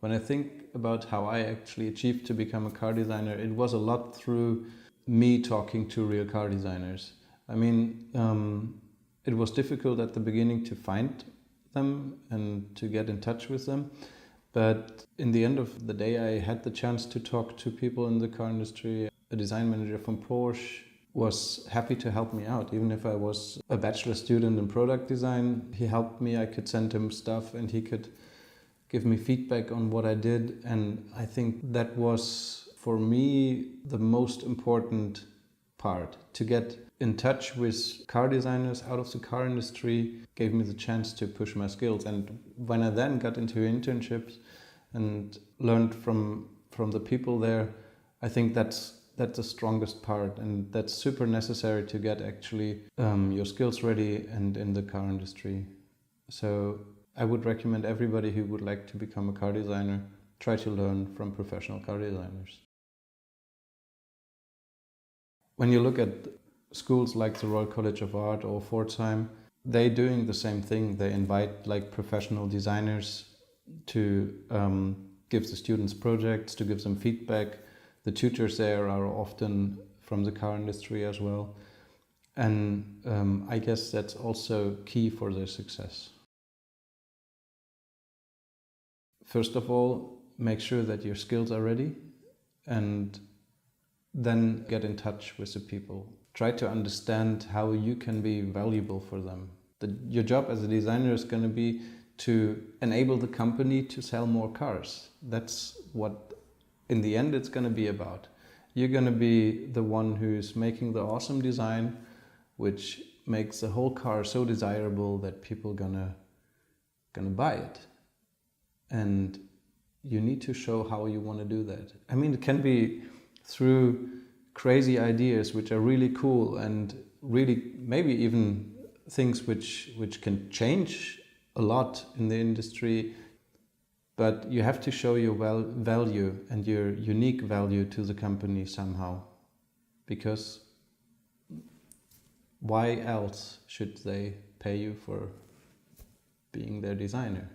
When I think about how I actually achieved to become a car designer, it was a lot through me talking to real car designers. I mean, it was difficult at the beginning to find them and to get in touch with them. But in the end of the day, I had the chance to talk to people in the car industry. A design manager from Porsche was happy to help me out. Even if I was a bachelor student in product design, he helped me. I could send him stuff and he could give me feedback on what I did. And I think that was, for me, the most important part. To get in touch with car designers out of the car industry gave me the chance to push my skills. And when I then got into internships and learned from the people there, I think that's the strongest part, and that's super necessary to get actually your skills ready and in the car industry. So I would recommend everybody who would like to become a car designer, try to learn from professional car designers. When you look at schools like the Royal College of Art or Pforzheim, they're doing the same thing. They invite like professional designers to give the students projects, to give them feedback. The tutors there are often from the car industry as well. And I guess that's also key for their success. First of all, make sure that your skills are ready, and then get in touch with the people. Try to understand how you can be valuable for them. Your job as a designer is going to be to enable the company to sell more cars. That's what, in the end, it's going to be about. You're going to be the one who's making the awesome design, which makes the whole car so desirable that people are gonna buy it. And you need to show how you want to do that. I mean, it can be through crazy ideas which are really cool and really maybe even things which can change a lot in the industry, but you have to show your value and your unique value to the company somehow, because why else should they pay you for being their designer?